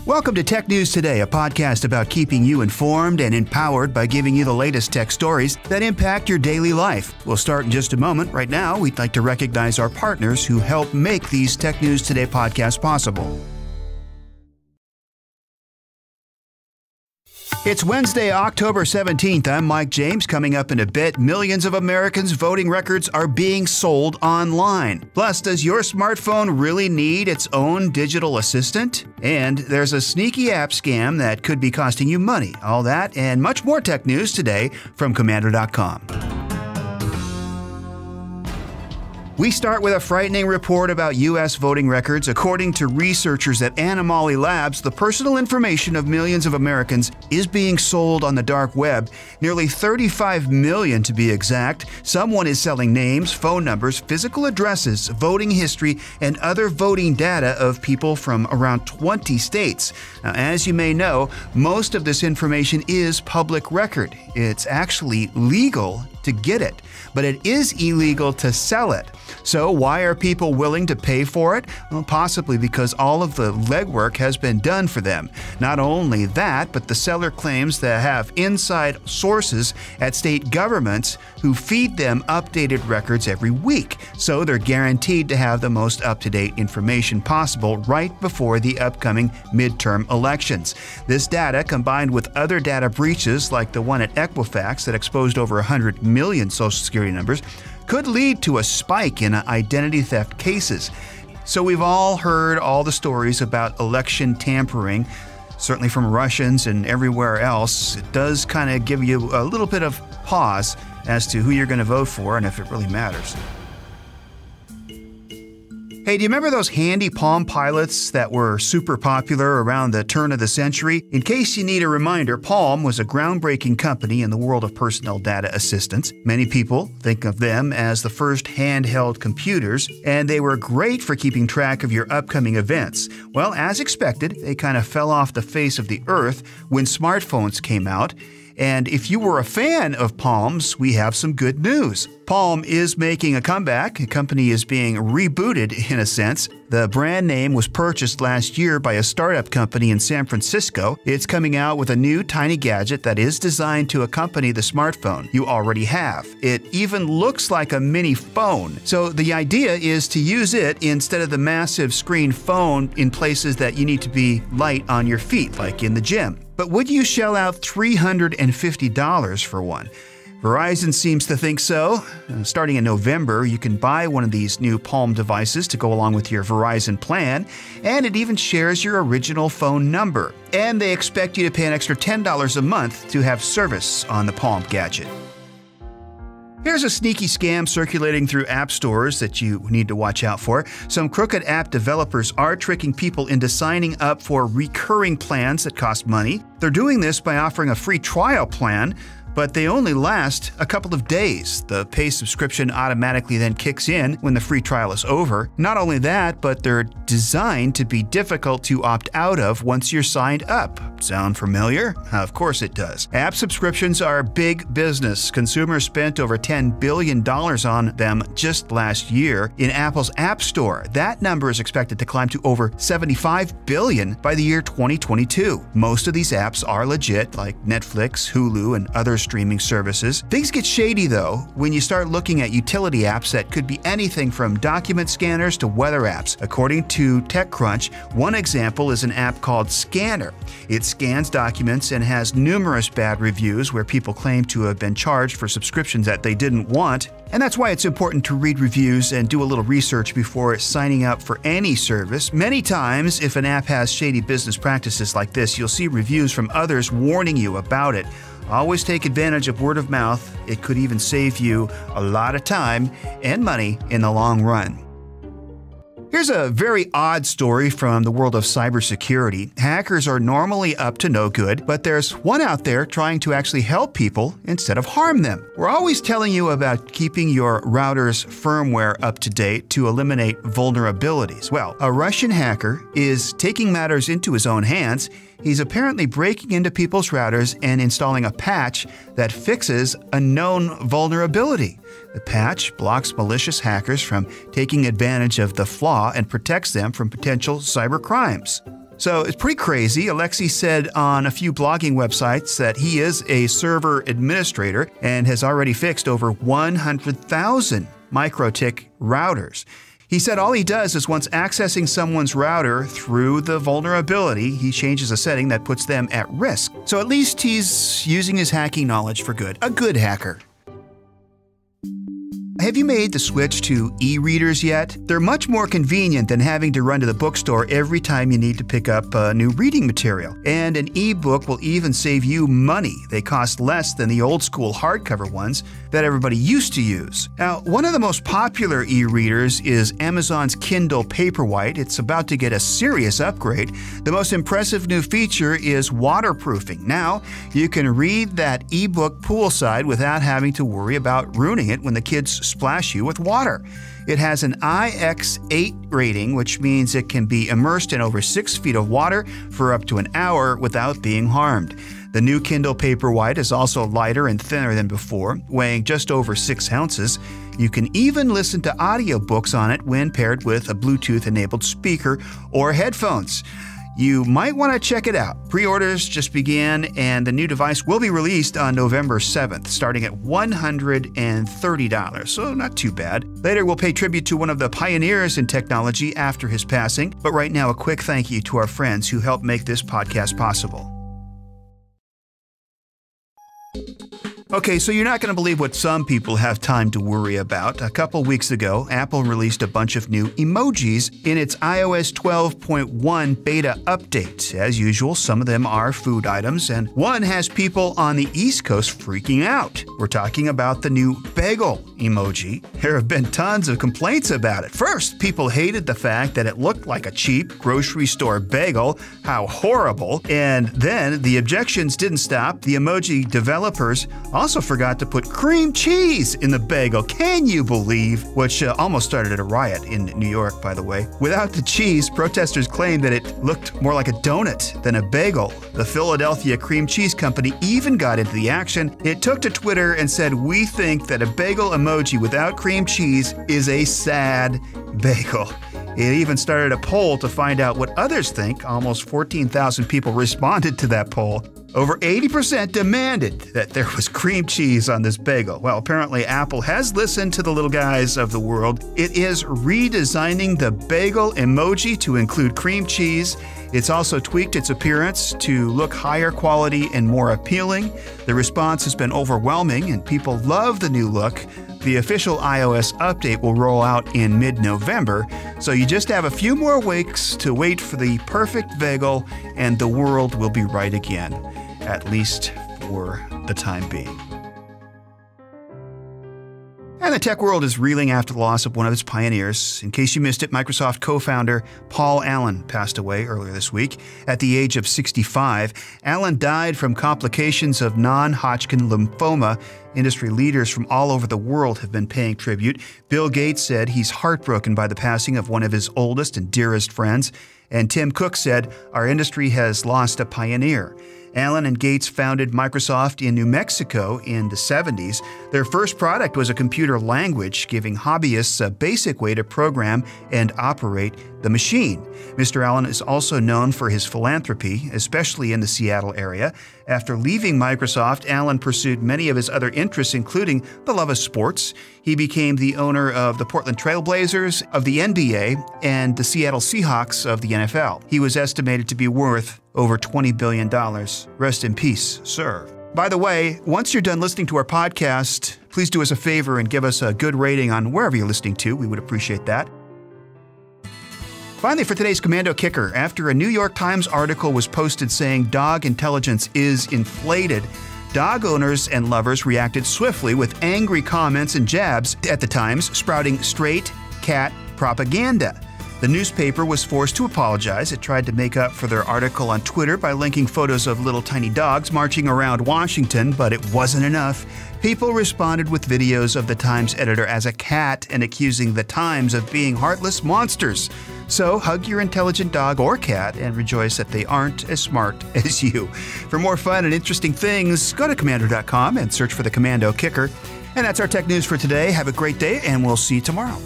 Welcome to Tech News Today, a podcast about keeping you informed and empowered by giving you the latest tech stories that impact your daily life. We'll start in just a moment. Right now, we'd like to recognize our partners who help make these Tech News Today podcasts possible. It's Wednesday, October 17th. I'm Mike James. Coming up in a bit, millions of Americans' voting records are being sold online. Plus, does your smartphone really need its own digital assistant? And there's a sneaky app scam that could be costing you money. All that and much more tech news today from Komando.com. We start with a frightening report about U.S. voting records. According to researchers at Animali Labs, the personal information of millions of Americans is being sold on the dark web. Nearly 35 million to be exact. Someone is selling names, phone numbers, physical addresses, voting history, and other voting data of people from around 20 states. Now, as you may know, most of this information is public record. It's actually legal to get it, but it is illegal to sell it. So why are people willing to pay for it? Well, possibly because all of the legwork has been done for them. Not only that, but the seller claims to have inside sources at state governments who feed them updated records every week. So they're guaranteed to have the most up-to-date information possible right before the upcoming midterm elections. This data, combined with other data breaches like the one at Equifax that exposed over 100 million Social Security numbers, could lead to a spike in identity theft cases. So we've all heard all the stories about election tampering, certainly from Russians and everywhere else. It does kind of give you a little bit of pause as to who you're going to vote for and if it really matters. Hey, do you remember those handy Palm Pilots that were super popular around the turn of the century? In case you need a reminder, Palm was a groundbreaking company in the world of personal data assistance. Many people think of them as the first handheld computers, and they were great for keeping track of your upcoming events. Well, as expected, they kind of fell off the face of the earth when smartphones came out. And if you were a fan of Palms, we have some good news. Palm is making a comeback. The company is being rebooted in a sense. The brand name was purchased last year by a startup company in San Francisco. It's coming out with a new tiny gadget that is designed to accompany the smartphone you already have. It even looks like a mini phone. So the idea is to use it instead of the massive screen phone in places that you need to be light on your feet, like in the gym. But would you shell out $350 for one? Verizon seems to think so. Starting in November, you can buy one of these new Palm devices to go along with your Verizon plan, and it even shares your original phone number. And they expect you to pay an extra $10 a month to have service on the Palm gadget. Here's a sneaky scam circulating through app stores that you need to watch out for. Some crooked app developers are tricking people into signing up for recurring plans that cost money. They're doing this by offering a free trial plan, but they only last a couple of days. The pay subscription automatically then kicks in when the free trial is over. Not only that, but they're designed to be difficult to opt out of once you're signed up. Sound familiar? Of course it does. App subscriptions are big business. Consumers spent over $10 billion on them just last year in Apple's App Store. That number is expected to climb to over $75 billion by the year 2022. Most of these apps are legit, like Netflix, Hulu, and other streaming services. Things get shady though when you start looking at utility apps that could be anything from document scanners to weather apps. According to TechCrunch, one example is an app called Scanner. It scans documents and has numerous bad reviews where people claim to have been charged for subscriptions that they didn't want. And that's why it's important to read reviews and do a little research before signing up for any service. Many times, if an app has shady business practices like this, you'll see reviews from others warning you about it. Always take advantage of word of mouth. It could even save you a lot of time and money in the long run. Here's a very odd story from the world of cybersecurity. Hackers are normally up to no good, but there's one out there trying to actually help people instead of harm them. We're always telling you about keeping your router's firmware up to date to eliminate vulnerabilities. Well, a Russian hacker is taking matters into his own hands. He's apparently breaking into people's routers and installing a patch that fixes a known vulnerability. The patch blocks malicious hackers from taking advantage of the flaw and protects them from potential cyber crimes. So it's pretty crazy. Alexei said on a few blogging websites that he is a server administrator and has already fixed over 100,000 MikroTik routers. He said all he does is once accessing someone's router through the vulnerability, he changes a setting that puts them at risk. So at least he's using his hacking knowledge for good. A good hacker. Have you made the switch to e-readers yet? They're much more convenient than having to run to the bookstore every time you need to pick up new reading material. And an e-book will even save you money. They cost less than the old-school hardcover ones that everybody used to use. Now, one of the most popular e-readers is Amazon's Kindle Paperwhite. It's about to get a serious upgrade. The most impressive new feature is waterproofing. Now, you can read that e-book poolside without having to worry about ruining it when the kids splash you with water. It has an IX8 rating, which means it can be immersed in over 6 feet of water for up to an hour without being harmed. The new Kindle Paperwhite is also lighter and thinner than before, weighing just over 6 ounces. You can even listen to audiobooks on it when paired with a Bluetooth-enabled speaker or headphones. You might want to check it out. Pre-orders just began, and the new device will be released on November 7th, starting at $130, so not too bad. Later, we'll pay tribute to one of the pioneers in technology after his passing, but right now, a quick thank you to our friends who helped make this podcast possible. Okay, so you're not going to believe what some people have time to worry about. A couple weeks ago, Apple released a bunch of new emojis in its iOS 12.1 beta update. As usual, some of them are food items, and one has people on the East Coast freaking out. We're talking about the new bagel emoji. There have been tons of complaints about it. First, people hated the fact that it looked like a cheap grocery store bagel. How horrible. And then the objections didn't stop. The emoji developers also forgot to put cream cheese in the bagel. Can you believe? Which almost started a riot in New York, by the way. Without the cheese, protesters claimed that it looked more like a donut than a bagel. The Philadelphia Cream Cheese Company even got into the action. It took to Twitter and said, "We think that a bagel emoji without cream cheese is a sad bagel." It even started a poll to find out what others think. Almost 14,000 people responded to that poll. Over 80% demanded that there was cream cheese on this bagel. Well, apparently Apple has listened to the little guys of the world. It is redesigning the bagel emoji to include cream cheese. It's also tweaked its appearance to look higher quality and more appealing. The response has been overwhelming, and people love the new look. The official iOS update will roll out in mid-November, so you just have a few more weeks to wait for the perfect bagel, and the world will be right again, at least for the time being. And the tech world is reeling after the loss of one of its pioneers. In case you missed it, Microsoft co-founder Paul Allen passed away earlier this week at the age of 65. Allen died from complications of non-Hodgkin lymphoma. Industry leaders from all over the world have been paying tribute. Bill Gates said he's heartbroken by the passing of one of his oldest and dearest friends. And Tim Cook said, "Our industry has lost a pioneer." Allen and Gates founded Microsoft in New Mexico in the 70s. Their first product was a computer language, giving hobbyists a basic way to program and operate the machine. Mr. Allen is also known for his philanthropy, especially in the Seattle area. After leaving Microsoft, Allen pursued many of his other interests, including the love of sports. He became the owner of the Portland Trail Blazers, of the NBA, and the Seattle Seahawks of the NFL. He was estimated to be worth over $20 billion. Rest in peace, sir. By the way, once you're done listening to our podcast, please do us a favor and give us a good rating on wherever you're listening to. We would appreciate that. Finally, for today's Commando Kicker, after a New York Times article was posted saying dog intelligence is inflated, dog owners and lovers reacted swiftly with angry comments and jabs at the Times, sprouting straight cat propaganda. The newspaper was forced to apologize. It tried to make up for their article on Twitter by linking photos of little tiny dogs marching around Washington, but it wasn't enough. People responded with videos of the Times editor as a cat and accusing the Times of being heartless monsters. So hug your intelligent dog or cat and rejoice that they aren't as smart as you. For more fun and interesting things, go to Komando.com and search for the Commando Kicker. And that's our tech news for today. Have a great day, and we'll see you tomorrow.